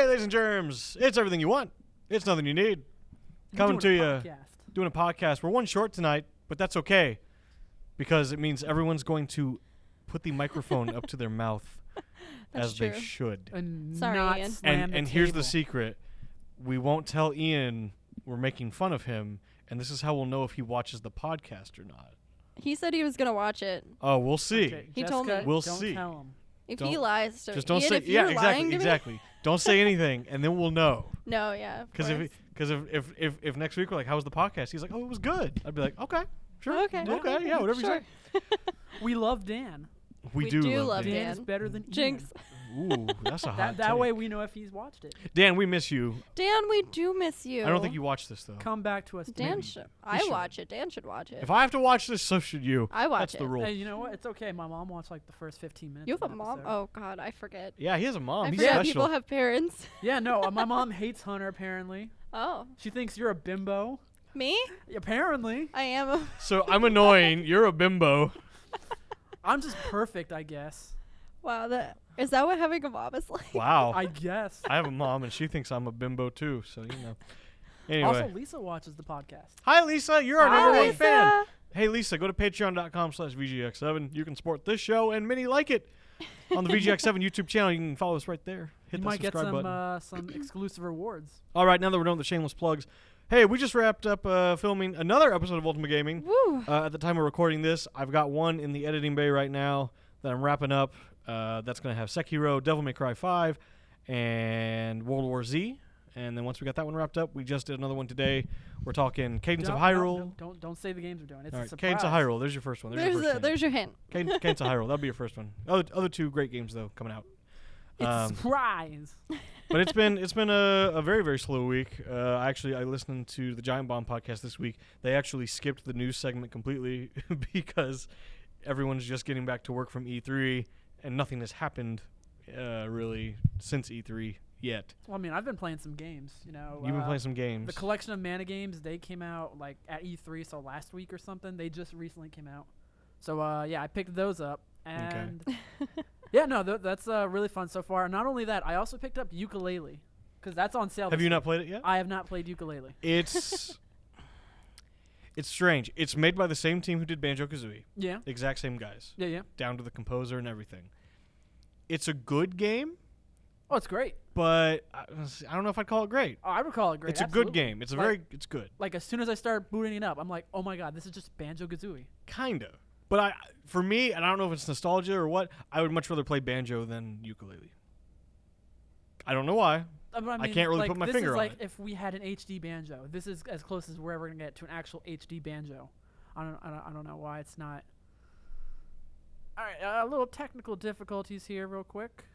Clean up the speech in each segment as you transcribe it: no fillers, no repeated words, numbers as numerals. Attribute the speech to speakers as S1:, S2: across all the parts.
S1: Hey, ladies and germs, it's everything you want. It's nothing you need. Coming to you, doing a podcast. We're one short tonight, but that's okay because it means everyone's going to put the microphone up to their mouth as
S2: true.
S1: they should.
S3: And
S2: Sorry,
S3: not
S2: Ian.
S3: slam the
S1: And here's the
S3: table.
S1: secret. We won't tell Ian we're making fun of him, and this is how we'll know if he watches the podcast or not.
S2: He said he was gonna watch it.
S1: Oh, we'll see.
S3: Okay,
S2: He told
S3: Jessica,
S2: me.
S1: We'll
S3: don't
S1: see.
S3: Tell him.
S2: If
S1: Don't-
S2: he lies to
S1: Just don't
S2: Ian,
S1: say.
S2: if
S1: Yeah,
S2: you're lying to
S1: exactly. Don't say anything, and then we'll know.
S2: Me, no, yeah. of
S1: Because
S2: course.
S1: if next week we're like, how was the podcast? He's like, oh, it was good. I'd be like, okay, sure,
S2: Okay.
S1: yeah, whatever
S2: Sure.
S1: you say.
S3: We love Dan.
S1: We
S2: We
S1: do
S2: do
S1: love
S2: love
S1: Dan.
S3: Dan
S2: Dan.
S3: is better than
S2: Jinx.
S3: Ian.
S1: Ooh, that's a hot
S3: That
S1: take.
S3: way we know if he's watched it.
S1: Dan, we miss you.
S2: Dan, we do miss you.
S1: I don't think you watch this though.
S3: Come back to us.
S2: Dan
S3: maybe.
S2: should.
S1: He
S2: I
S1: should.
S2: watch it. Dan should watch it.
S1: If I have to watch this, so should you.
S2: I watch
S1: That's
S2: it.
S1: the rule.
S3: Hey, you know what? It's okay. My mom watched like the first 15 minutes.
S2: You have
S3: of
S2: a
S3: an
S2: mom?
S3: episode.
S2: Oh God, I forget.
S1: Yeah, he has a mom.
S2: I
S1: He's
S2: forget
S1: special.
S2: people have parents.
S3: Yeah, no. My mom hates Hunter. Apparently,
S2: Oh,
S3: she thinks you're a bimbo.
S2: me?
S3: Apparently,
S2: I am. A
S1: So I'm annoying. You're a bimbo.
S3: I'm just perfect, I guess.
S2: wow, is that what having a mom is like?
S1: Wow.
S3: I guess.
S1: I have a mom, and she thinks I'm a bimbo too. So you know. Anyway,
S3: Also, Lisa watches the podcast.
S1: hi Lisa. You're our
S2: Hi,
S1: number one
S2: Lisa.
S1: fan. Hey Lisa, go to patreon.com/VGX7. You can support this show and many like it on the VGX7 YouTube channel. You can follow us right there. Hit
S3: You
S1: that
S3: might get
S1: subscribe
S3: some
S1: button.
S3: some exclusive rewards.
S1: All right, now that we're done with the shameless plugs, hey, we just wrapped up filming another episode of Ultimate Gaming.
S2: Woo.
S1: At the time of recording this, I've got one in the editing bay right now that I'm wrapping up. That's going to have Sekiro, Devil May Cry 5, and World War Z. And then once we got that one wrapped up, we just did another one today. We're talking Cadence of Hyrule.
S3: Don't say the games we're doing. It's
S1: All
S3: a
S1: right,
S3: surprise.
S1: Cadence of Hyrule. There's your first one. There's your first
S2: There's your hint.
S1: Cadence of Hyrule. That'll be your first one. Other two great games though coming out.
S3: It's a surprise.
S1: But it's been a very, very slow week. I listened to the Giant Bomb podcast this week. They actually skipped the news segment completely because everyone's just getting back to work from E3 and nothing has happened really since E3 yet.
S3: Well, I mean, I've been playing some games. You know,
S1: You've been playing some games.
S3: The collection of mana games, they came out like at E3, so last week or something. They just recently came out. So yeah, I picked those up, and yeah, no, that's really fun so far. Not only that, I also picked up Yooka-Laylee because that's on sale.
S1: Have
S3: this
S1: you
S3: week.
S1: not played it yet?
S3: I have not played Yooka-Laylee.
S1: It's it's strange. It's made by the same team who did Banjo-Kazooie.
S3: Yeah,
S1: The exact same guys,
S3: yeah.
S1: down to the composer and everything. It's a good game,
S3: Oh, it's great.
S1: but I don't know if I'd call it great.
S3: Oh, I would call it great.
S1: It's a
S3: absolutely.
S1: good game. It's a
S3: Like-
S1: it's good.
S3: Like as soon as I start booting it up, I'm like, oh my god, this is just Banjo-Kazooie.
S1: Kind of. But for me, and I don't know if it's nostalgia or what, I would much rather play Banjo than Yooka-Laylee. I don't know why.
S3: I mean,
S1: can't really
S3: like,
S1: put my
S3: this
S1: finger
S3: is
S1: on
S3: like
S1: it.
S3: if we had an HD Banjo. This is as close as we're ever gonna get to an actual HD Banjo. I don't know why it's not. All right, a little technical difficulties here, real quick.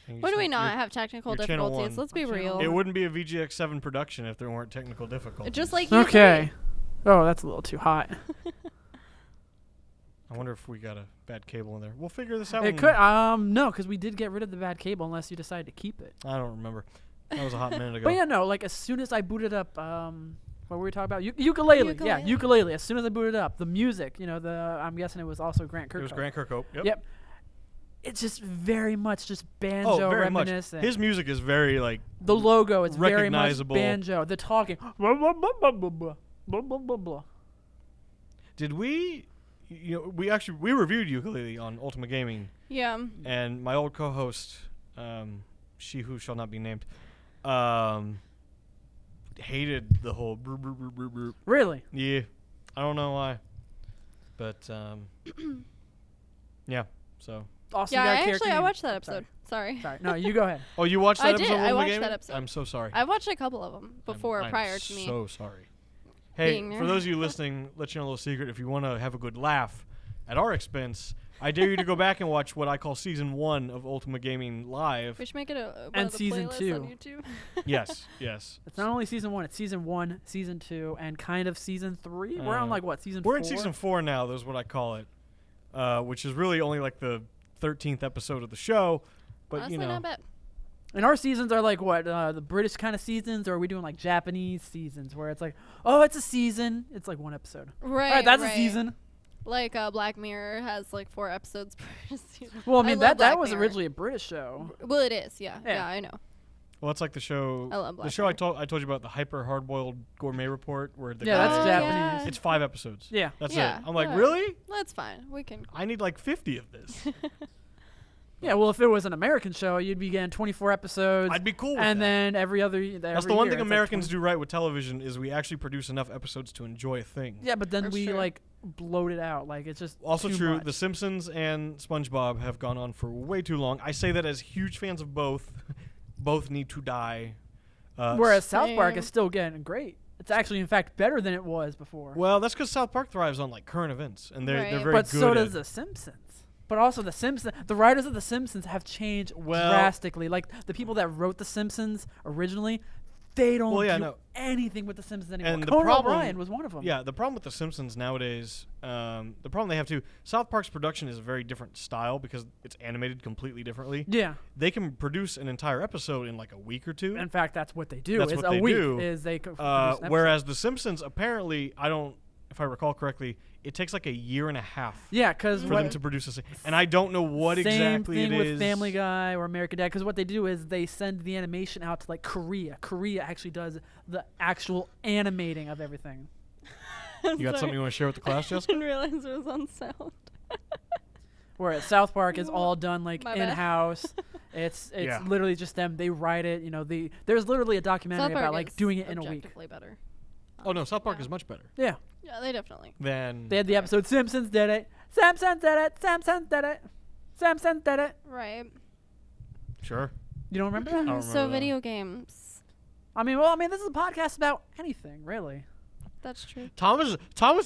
S1: And you
S2: When do
S1: just-
S2: we not
S1: you're-
S2: have technical
S1: you're channel
S2: difficulties?
S1: one.
S2: Let's be
S3: Channel
S2: real.
S3: one.
S1: It wouldn't be a VGX7 production if there weren't technical difficulties.
S2: Just like you.
S3: Okay. Oh, that's a little too hot.
S1: I wonder if we got a bad cable in there. We'll figure this out.
S3: It could. No, because we did get rid of the bad cable, unless you decide to keep it.
S1: I don't remember. That was a hot minute ago.
S3: But yeah, no. Like as soon as I booted up, what were we talking about? Ukulele. Yeah,
S2: Ukulele.
S3: ukulele. As soon as I booted up, the music. You know, I'm guessing it was also Grant Kirkhope.
S1: It was Grant Kirkhope. Yep.
S3: Yep. It's just very much just
S1: Oh,
S3: banjo
S1: very much.
S3: reminiscent.
S1: His music is very like.
S3: The logo is very much
S1: recognizable.
S3: banjo. The talking. Blah, blah, blah, blah, blah, blah, blah, blah, blah, blah.
S1: Did we? You know, we reviewed Yooka-Laylee on Ultimate Gaming,
S2: Yeah.
S1: and my old co-host, she who shall not be named, hated the whole. Brr, brr, brr, brr, brr.
S3: Really?
S1: Yeah, I don't know why, but yeah. So.
S3: Also,
S2: Yeah,
S3: you got a
S2: I
S3: character named-
S2: watched that episode. Sorry.
S3: Sorry. No, you go ahead.
S1: Oh, you watched that
S2: I
S1: episode?
S2: did.
S1: Of
S2: I
S1: Ultimate
S2: watched
S1: Gaming?
S2: that episode.
S1: I'm so sorry.
S2: I watched a couple of them before,
S1: I'm
S2: prior to me.
S1: so sorry. Hey,
S2: being there.
S1: for those of you listening, let you know a little secret. If you want to have a good laugh at our expense, I dare you to go back and watch what I call Season 1 of Ultimate Gaming Live.
S2: We should make it one
S3: And
S2: of the
S3: season
S2: playlists
S3: 2.
S2: on YouTube.
S1: Yes, yes.
S3: It's not only season 1, it's season 1, season 2, and kind of season 3. We're on like what, season 4?
S1: We're in Season 4 now, that's what I call it, which is really only like the 13th episode of the show. But,
S2: Honestly,
S1: you know,
S2: not bad.
S3: And our seasons are like what, the British kind of seasons, or are we doing like Japanese seasons where it's like, oh, it's a season. It's like one episode.
S2: Right.
S3: All right, that's
S2: right.
S3: a season.
S2: Like Black Mirror has like 4 episodes per season.
S3: Well, I mean,
S2: love
S3: that
S2: Black
S3: was
S2: Mirror.
S3: originally a British show.
S2: Well, it is. Yeah.
S3: Yeah.
S2: Yeah, I know.
S1: Well, it's like the show.
S2: I love Black
S1: The show
S2: Mirror.
S1: I told you about, the Hyper Hardboiled Gourmet Report, where the
S3: Yeah,
S1: guy,
S3: that's
S2: Oh,
S3: Japanese.
S2: yeah.
S1: It's 5 episodes.
S3: Yeah.
S1: That's
S2: Yeah,
S1: it. I'm like,
S2: alright.
S1: really?
S2: That's fine. We can.
S1: I need like 50 of this.
S3: Yeah, well, if it was an American show, you'd be getting 24 episodes,
S1: I'd be cool with
S3: and
S1: that.
S3: then every other.
S1: That's the one thing Americans do right with television is we actually produce enough episodes to enjoy a thing.
S3: Yeah, but then
S2: For
S3: we
S2: sure.
S3: like bloat it out. Like it's just
S1: Also
S3: too
S1: true,
S3: much.
S1: The Simpsons and SpongeBob have gone on for way too long. I say that as huge fans of both. Both need to die.
S3: Whereas South Park
S2: Same.
S3: is still getting great. It's actually, in fact, better than it was before.
S1: Well, that's because South Park thrives on like current events, and they're
S2: Right.
S1: very
S3: but
S1: good
S3: so
S1: at
S3: does The Simpsons. But also The Simpsons, the writers of The Simpsons have changed
S1: Well-
S3: drastically. Like the people that wrote The Simpsons originally, they don't
S1: Well, yeah,
S3: do
S1: no.
S3: anything with The Simpsons anymore.
S1: And the
S3: Conan
S1: problem-
S3: O'Brien was one of them.
S1: Yeah, the problem with The Simpsons nowadays, the problem they have too, South Park's production is a very different style because it's animated completely differently.
S3: Yeah.
S1: They can produce an entire episode in like a week or two.
S3: In fact, that's what they do.
S1: That's
S3: Is
S1: what
S3: a
S1: they
S3: week
S1: do.
S3: is they produce an episode.
S1: Whereas The Simpsons, apparently, if I recall correctly, it takes like a year and a half
S3: yeah, because
S1: for them to produce a and I don't know what
S3: same
S1: exactly
S3: thing
S1: it
S3: with
S1: is.
S3: Family Guy or American Dad, because what they do is they send the animation out to like Korea. Korea actually does the actual animating of everything.
S1: You got something you want to share with the class,
S2: I
S1: Jessica?
S2: didn't realize it was on sound.
S3: Whereas South Park is all done like
S2: My bad.
S3: in-house. It's
S1: Yeah.
S3: literally just them. They write it. You know, there's literally a documentary
S2: South Park
S3: about like
S2: is
S3: doing it in a week.
S2: objectively better.
S1: Oh no, South Park
S2: Yeah.
S1: is much better
S3: Yeah,
S2: Yeah, they definitely.
S1: than.
S3: they had the episode Simpsons did it. Simpsons did it. Simpsons did it. Simpsons did it.
S2: Right.
S1: Sure.
S3: You don't remember that?
S1: I don't
S2: So
S1: remember that.
S2: video games.
S3: I mean, this is a podcast about anything, really.
S2: That's true.
S1: Thomas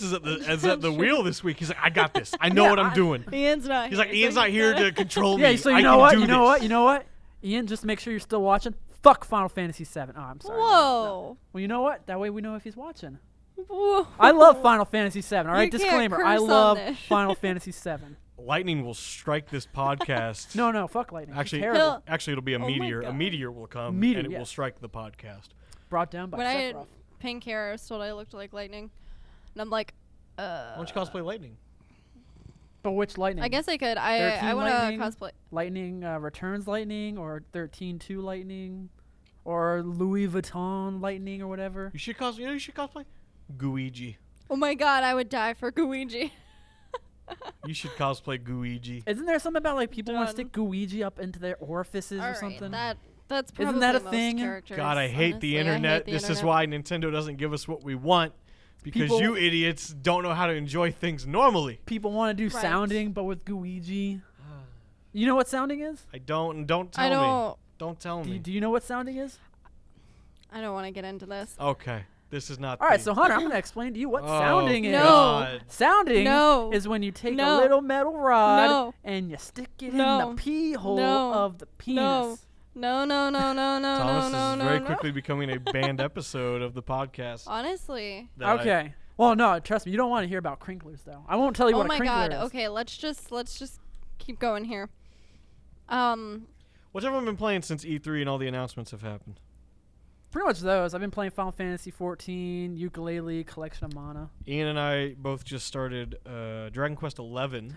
S1: is at the
S2: True.
S1: wheel this week. He's like, I got this. I know
S3: Yeah,
S1: what I'm doing.
S2: Ian's not.
S1: He's like, Ian's not here to control
S3: Yeah,
S1: me.
S3: so
S1: I
S3: you know
S1: can
S3: what?
S1: do
S3: You know
S1: this.
S3: what? You know what? Ian, just make sure you're still watching. Fuck Final Fantasy VII. Oh, I'm sorry. No.
S2: Whoa.
S3: Well, you know what? That way we know if he's watching.
S2: Whoa.
S3: I love Final Fantasy VII. All right,
S2: You can't
S3: disclaimer. I
S2: curse on
S3: love
S2: this.
S3: Final Fantasy VII.
S1: Lightning will strike this podcast.
S3: No, fuck lightning.
S1: Actually,
S3: It's terrible.
S1: it'll be a
S2: Oh my
S1: meteor. A
S2: God.
S1: meteor will come
S3: Meteor,
S1: and it will
S3: yes.
S1: strike the podcast.
S3: Brought down by
S2: When I had
S3: Sephiroth.
S2: pink hair, I was told I looked like lightning. And I'm like,
S1: Why don't you cosplay Lightning?
S3: But which lightning?
S2: I guess I could.
S3: 13
S2: I want
S3: lightning?
S2: to cosplay.
S3: Lightning Returns Lightning or 13-2 Lightning or Louis Vuitton Lightning or whatever.
S1: You should cosplay. You should cosplay Guiji.
S2: Oh my god, I would die for Guiji.
S1: You should cosplay Guiji.
S3: Isn't there something about like people want to
S2: Done.
S3: stick Guiji up into their orifices or
S2: Alright,
S3: something?
S2: that's probably
S3: Isn't that a
S2: most
S3: thing?
S2: characters,
S1: God, I hate the
S2: honestly. I hate
S1: internet.
S2: the
S1: This is
S2: internet.
S1: why Nintendo doesn't give us what we want. Because
S3: People-
S1: you idiots don't know how to enjoy things normally.
S3: People want to do
S2: Right.
S3: sounding, but with Guiji. You know what sounding is?
S1: I don't. And don't tell
S2: I
S1: me.
S2: don't.
S1: Don't tell me.
S3: Do you know what sounding is?
S2: I don't want to get into this.
S1: Okay. This is not.
S3: All right,
S1: the-
S3: so Hunter, I'm gonna explain to you what
S1: Oh,
S3: sounding is.
S2: No.
S1: God.
S3: Sounding
S2: No.
S3: is when you take
S2: No.
S3: a little metal rod
S2: No.
S3: and you stick it
S2: No.
S3: in the pee hole
S2: No.
S3: of the penis.
S2: No. No.
S1: Thomas
S2: no.
S1: is very quickly becoming a banned episode of the podcast.
S2: Honestly.
S1: that I-
S3: Okay. Well, no, trust me, you don't want to hear about crinklers though. I won't tell you
S2: Oh
S3: what
S2: my
S3: a crinkler
S2: god.
S3: is.
S2: Okay, let's just keep going here.
S1: What's everyone been playing since E3 and all the announcements have happened?
S3: Pretty much those. I've been playing Final Fantasy 14, Ukulele, Collection of Mana.
S1: Ian and I both just started Dragon Quest 11.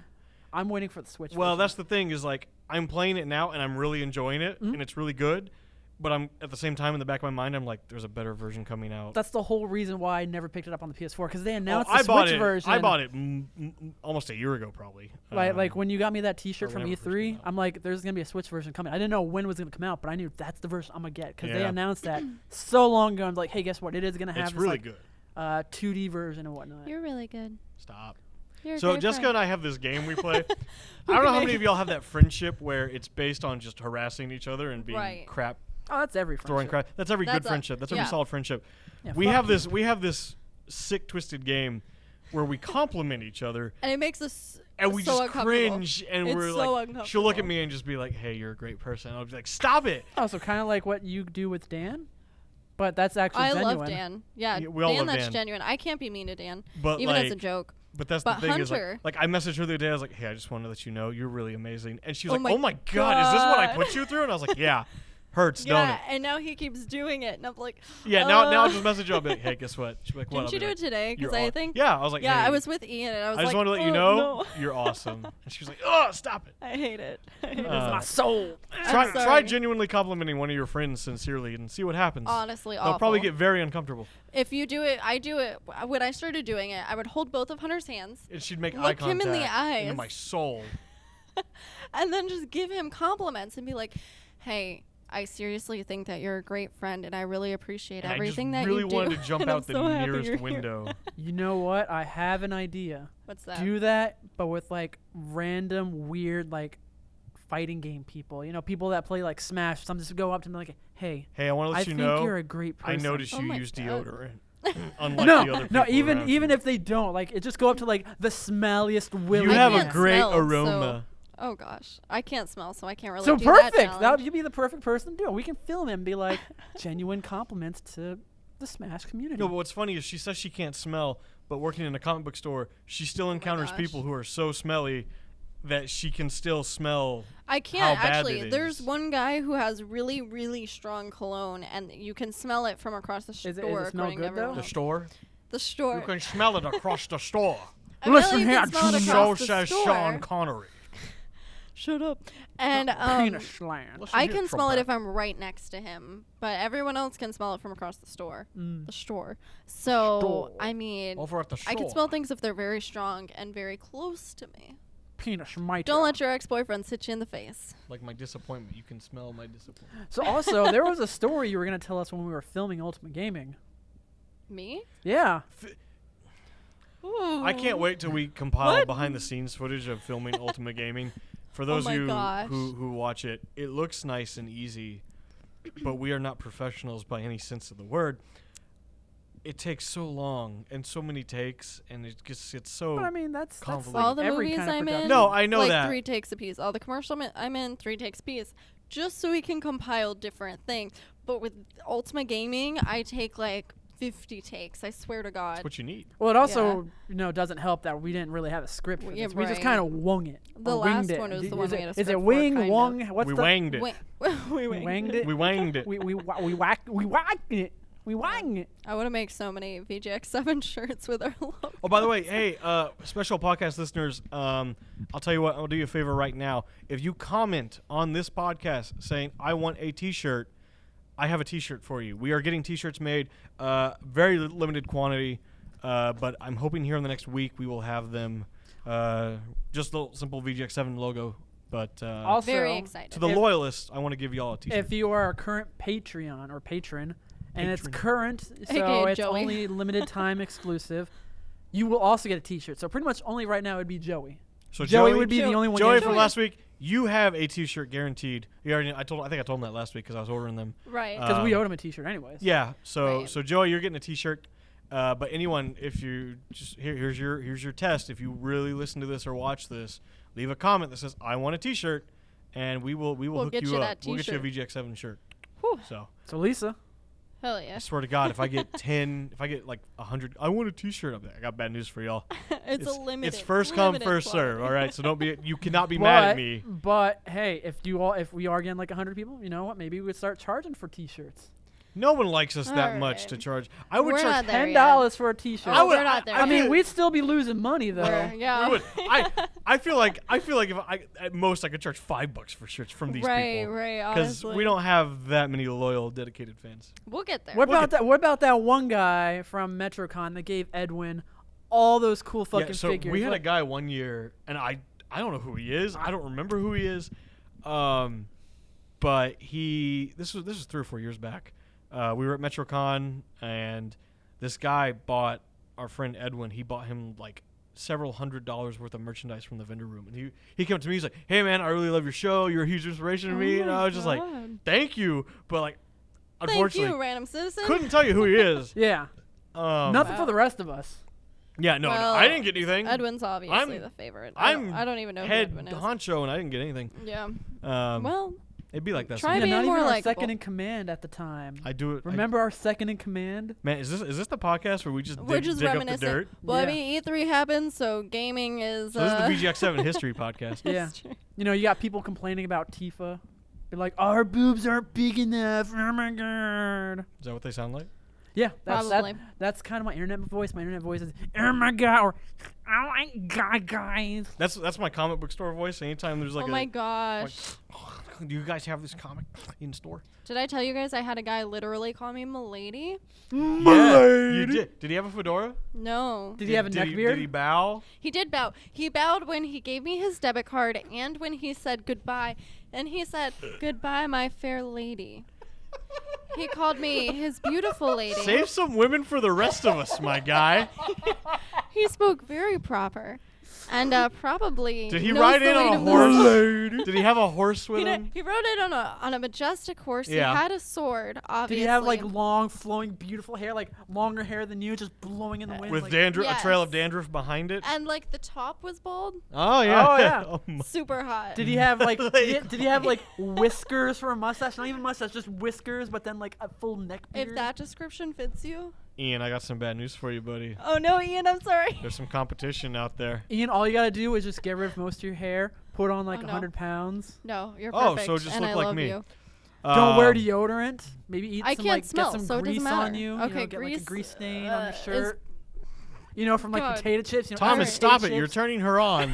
S3: I'm waiting for the Switch.
S1: Well,
S3: version.
S1: that's the thing is like I'm playing it now and I'm really enjoying it
S3: Mhm.
S1: and it's really good. But I'm at the same time in the back of my mind I'm like, there's a better version coming out.
S3: That's the whole reason why I never picked it up on the PS4 because they announced
S1: I
S3: the
S1: bought
S3: Switch
S1: it.
S3: version.
S1: I bought it almost a year ago, probably.
S3: Like when you got me that T-shirt
S1: or
S3: from
S1: whenever it first
S3: E3,
S1: came out.
S3: I'm like, there's gonna be a Switch version coming. I didn't know when it was gonna come out, but I knew that's the version I'm gonna get because they
S1: Yeah.
S3: announced that so long ago. I'm like, hey, guess what? It is gonna have
S1: it's
S3: this
S1: really
S3: like,
S1: good.
S3: 2D version and whatnot.
S2: You're really good.
S1: Stop.
S2: You're a
S1: So
S2: great
S1: Jessica
S2: friend.
S1: and I have this game we play. I don't know how many of y'all have that friendship where it's based on just harassing each other and being
S2: Right.
S1: crap,
S3: Oh, that's every
S1: throwing
S3: friendship.
S1: crap. That's every
S2: That's
S1: good
S2: a-
S1: friendship. That's every
S2: yeah.
S1: solid friendship.
S3: Yeah,
S1: We
S3: fuck
S1: have
S3: you.
S1: this. We have this sick, twisted game where we compliment each other
S2: And it makes us
S1: and we
S2: so
S1: just
S2: uncomfortable.
S1: cringe and
S2: It's
S1: we're
S2: so
S1: like, she'll look at
S2: uncomfortable.
S1: me and just be like, "Hey, you're a great person." And I'll be like, "Stop it."
S3: Oh, so kind of like what you do with Dan, but that's actually
S2: I
S3: genuine.
S2: love Dan. Yeah,
S1: Yeah, we all
S2: Dan,
S1: love
S2: that's
S1: Dan.
S2: genuine. I can't be mean to Dan,
S1: But
S2: even
S1: like,
S2: as a joke.
S1: But that's
S2: But
S1: the thing is
S2: Hunter-
S1: like I messaged her the other day. I was like, "Hey, I just want to let you know you're really amazing." And she was
S2: Oh
S1: like,
S2: my
S1: "Oh my god, is this what I
S2: God.
S1: put you through?" And I was like, "Yeah." Hurts, don't it?
S2: and now he keeps doing it, and I'm like,
S1: Yeah, now I'll just message her. I'll be like, hey, guess what? She'll be like, what?
S2: didn't you do it today? Because
S1: You're
S2: I
S1: aw-"
S2: think,
S1: Yeah, I was like,
S2: yeah,
S1: hey,
S2: I was with Ian, and I was
S1: I
S2: like,
S1: just want to let you
S2: "Oh,
S1: know
S2: no."
S1: you're awesome. And she was like, oh, stop it.
S2: I hate it. I hate it.
S3: My soul.
S1: Try
S2: sorry.
S1: genuinely complimenting one of your friends sincerely and see what happens.
S2: Honestly,
S1: They'll probably
S2: awful.
S1: get very uncomfortable.
S2: If you do it, I do it. When I started doing it, I would hold both of Hunter's hands
S1: And she'd make eye
S2: Look
S1: contact
S2: him in the
S1: into
S2: eyes.
S1: my soul.
S2: and then just give him compliments and be like, hey, I seriously think that you're a great friend, and I really appreciate
S1: And
S2: everything
S1: I
S2: that
S1: just really
S2: you do.
S1: wanted to jump
S2: and I'm
S1: out the
S2: so happy
S1: nearest
S2: you're here.
S1: window.
S3: You know what? I have an idea.
S2: What's that?
S3: Do that, but with like random weird like fighting game people. You know, people that play like Smash. Some just go up to them like, "Hey,
S1: Hey, I want to
S3: I
S1: let you
S3: think
S1: know.
S3: you're a great person."
S1: I noticed
S2: Oh
S1: you
S2: my
S1: use
S2: God.
S1: deodorant. Unlike
S3: No,
S1: the other
S3: no.
S1: people
S3: Even
S1: around
S3: even
S1: you.
S3: if they don't, like, it just go up to like the smelliest Willy.
S1: You
S2: I
S1: have a
S2: can't
S1: great
S2: smell, so-
S1: aroma.
S2: Oh gosh, I can't smell, so I can't really
S3: So
S2: do
S3: perfect.
S2: that challenge.
S3: You'd be the perfect person to do it. We can film him and be like genuine compliments to the Smash community.
S1: No, but what's funny is she says she can't smell, but working in a comic book store, she still encounters
S2: gosh.
S1: people who are so smelly that she can still smell.
S2: I can't
S1: how bad
S2: actually.
S1: it
S2: There's
S1: is.
S2: one guy who has really, really strong cologne, and you can smell it from across the store.
S3: Does it smell
S2: according to
S3: good, though?
S2: everyone
S1: The
S2: else.
S1: store.
S2: The store.
S1: You can smell it across the store.
S3: Listen
S2: Apparently you
S3: here,
S2: can smell it
S3: Junior.
S1: So
S2: across the
S1: says
S2: store.
S1: Sean Connery.
S2: Shut up. And
S3: Penis slant.
S1: Listen
S2: I
S1: here,
S2: can smell it
S1: Trebek.
S2: if I'm right next to him, but everyone else can smell it from across the store.
S3: Mm.
S2: The store. So
S3: Store.
S2: I mean,
S1: Over at the store.
S2: I can smell things if they're very strong and very close to me.
S3: Penis mitre.
S2: Don't let your ex-boyfriend hit you in the face.
S1: Like my disappointment. You can smell my disappointment.
S3: So also, there was a story you were gonna tell us when we were filming Ultimate Gaming.
S2: Me?
S3: Yeah.
S2: Ooh.
S1: I can't wait till we compile
S2: What?
S1: behind the scenes footage of filming Ultimate Gaming. For
S2: Oh
S1: those
S2: my
S1: of you
S2: gosh.
S1: who watch it, it looks nice and easy, but we are not professionals by any sense of the word. It takes so long and so many takes, and it just gets so.
S3: But I mean, that's
S1: Convoluted.
S3: like
S2: All the
S3: every
S2: movies
S3: kind of
S2: I'm in,
S3: production.
S1: No, I know
S2: like
S1: that.
S2: 3 takes a piece. All the commercial I'm in, 3 takes a piece, just so we can compile different things. But with Ultimate Gaming, I take like 50 takes. I swear to God.
S1: That's what you need.
S3: Well, it also doesn't help that we didn't really have a script for
S2: Yeah,
S3: this. We just
S2: right.
S3: kind of wung it.
S2: The
S3: or winged
S2: last
S3: it.
S2: one was
S3: D-
S2: the one
S3: is
S2: we
S3: it,
S2: had a
S3: Is
S2: script
S3: it
S2: for,
S3: wing,
S2: kind of.
S3: wung? What's
S1: We
S3: the
S1: wanged it.
S2: We
S3: wanged it?
S1: We wanged it.
S3: we whacked it. We wang it.
S2: I want to make so many VGX7 shirts with our logo.
S1: Oh, by the way, hey, special podcast listeners, I'll tell you what, I'll do you a favor right now. If you comment on this podcast saying, I want a t-shirt, I have a t-shirt for you. We are getting t-shirts made, very limited quantity, but I'm hoping here in the next week we will have them, just a little simple VGX7 logo. But
S3: Also,
S2: Very excited.
S1: to the
S3: if-
S1: loyalists, I want to give y'all a t-shirt.
S3: if you are a current Patreon or patron, and it's
S1: Patron.
S3: current, so
S2: AKA
S3: it's
S2: Joey.
S3: only limited time exclusive, you will also get a t-shirt. So pretty much only right now it would be Joey.
S1: So
S3: Joey would be the
S2: Joey-
S3: only one.
S1: Joey
S3: getting
S1: from
S3: it.
S1: last week, you have a t-shirt guaranteed. You already, I think I told him that last week because I was ordering them.
S2: Right.
S3: Because we
S1: Um,
S3: owed him a t-shirt anyways.
S1: Yeah. So
S2: Right.
S1: so Joey, you're getting a t-shirt. But anyone, if you just here's your test. If you really listen to this or watch this, leave a comment that says I want a t-shirt, and we will
S2: We'll
S1: hook
S2: get
S1: you
S2: you
S1: up.
S2: that
S1: We'll get you a
S2: t-shirt.
S1: VGX7 shirt.
S2: Whew.
S1: So
S3: So Lisa,
S2: Hell yeah.
S1: I swear to God, if I get 10, if I get like 100, I want a t-shirt. I got bad news for y'all.
S2: it's a limited.
S1: It's first come,
S2: limited
S1: first serve.
S2: quantity.
S1: All right. So don't be. You cannot be mad at me.
S3: But hey, if we are getting like 100 people, you know what? Maybe we would start charging for t-shirts.
S1: No one likes us that much
S2: Alright.
S1: to charge. I would
S2: We're
S1: charge.
S2: not there
S3: $10 for a t-shirt.
S1: I would-
S2: We're not there.
S3: I mean,
S1: feel-
S3: we'd still be losing money though.
S2: Yeah.
S1: We would. I feel like if at most I could charge $5 for shirts from these
S2: right,
S1: people.
S2: right.
S1: Because
S2: Honestly,
S1: we don't have that many loyal, dedicated fans.
S2: We'll get there.
S3: What
S1: Look
S3: about
S1: at-
S3: that? What about that one guy from MetroCon that gave Edwin all those cool fucking
S1: Yeah, so
S3: figures?
S1: we had a
S3: Like,
S1: guy one year, and I don't know who he is. I don't remember who he is. But this was 3 or 4 years back. We were at MetroCon, and this guy bought our friend Edwin. He bought him like several $100s worth of merchandise from the vendor room, and he came up to me. He's like, "Hey man, I really love your show. You're a huge inspiration to me." And I was just like, "Thank you," but like,
S2: Thank
S1: unfortunately,
S2: you, random citizen.
S1: couldn't tell you who he is.
S3: yeah, nothing
S2: Wow.
S3: for the rest of us.
S1: Yeah, no,
S2: Well,
S1: I didn't get anything.
S2: Edwin's obviously
S1: I'm-
S2: the favorite.
S1: I'm
S2: I don't even know who
S1: Head
S2: Edwin is.
S1: honcho, and I didn't get anything.
S2: Yeah.
S1: Well, it'd be like that.
S2: try
S3: Yeah,
S1: sometimes.
S2: being
S3: not
S2: more
S3: even our
S2: likable.
S3: second in command at the time.
S1: I do it.
S3: Remember our second in command?
S1: Man, is this the podcast where we just
S2: We're
S1: dig,
S2: just
S1: dig up the
S2: reminiscing.
S1: dirt?
S2: Well,
S3: Yeah.
S2: I mean, E3 happened, so gaming is.
S1: So this is the VGX7 history podcast.
S3: Yeah.
S2: true.
S3: You know, you got people complaining about Tifa. Be like, our boobs aren't big enough. Oh my god.
S1: Is that what they sound like?
S3: Yeah,
S2: Probably.
S3: that's kind of my internet voice. My internet voice is, oh my god, or oh my god, guys.
S1: That's my comic book store voice. Anytime there's like
S2: Oh my gosh.
S1: do you guys have this comic in store?
S2: Did I tell you guys I had a guy literally call me Milady?
S1: Yeah, you did. Did he have a fedora?
S2: No.
S3: Did he have a neck beard?
S1: Did he bow?
S2: He did bow. He bowed when he gave me his debit card and when he said goodbye. And he said, goodbye, my fair lady. He called me his beautiful lady.
S1: Save some women for the rest of us, my guy.
S2: He spoke very proper. And probably
S1: Did he
S2: knows
S1: ride
S2: the
S1: in
S2: weight
S1: on a
S2: of the
S1: horse? Did he have a horse with
S2: He,
S1: him?
S2: he rode it on a majestic horse.
S1: Yeah.
S2: He had a sword, obviously.
S3: Did he have like long, flowing, beautiful hair, like longer hair than you, just blowing in the wind?
S1: With
S3: like,
S1: dandruff, a trail of
S2: Yes.
S1: dandruff behind it?
S2: And like the top was bald.
S1: Oh, yeah.
S3: Oh, yeah.
S1: Oh, my-
S2: Super hot.
S3: Did he have like?
S1: Like-
S3: did he have like whiskers for a mustache? Not even mustache, just whiskers, but then like a full neck beard.
S2: If that description fits you.
S1: Ian, I got some bad news for you, buddy.
S2: Oh no, Ian, I'm sorry.
S1: There's some competition out there.
S3: Ian, all you gotta do is just get rid of most of your hair, put on like
S2: Oh, no.
S3: 100 pounds.
S2: No, you're
S1: Oh,
S2: perfect.
S1: so just
S2: and
S1: look
S2: I
S1: like
S2: love
S1: me.
S2: you.
S3: Don't wear
S1: Um,
S3: deodorant. Maybe eat
S2: I
S3: some
S2: can't
S3: like
S2: smell,
S3: get some
S2: so it doesn't
S3: grease on
S2: matter.
S3: you.
S2: Okay,
S3: Get like a
S2: grease,
S3: grease stain on your
S2: is-
S3: shirt. You know, from like
S2: God.
S3: potato chips. You know,
S1: Thomas,
S2: Alright,
S1: stop it.
S3: chips.
S1: You're turning her on.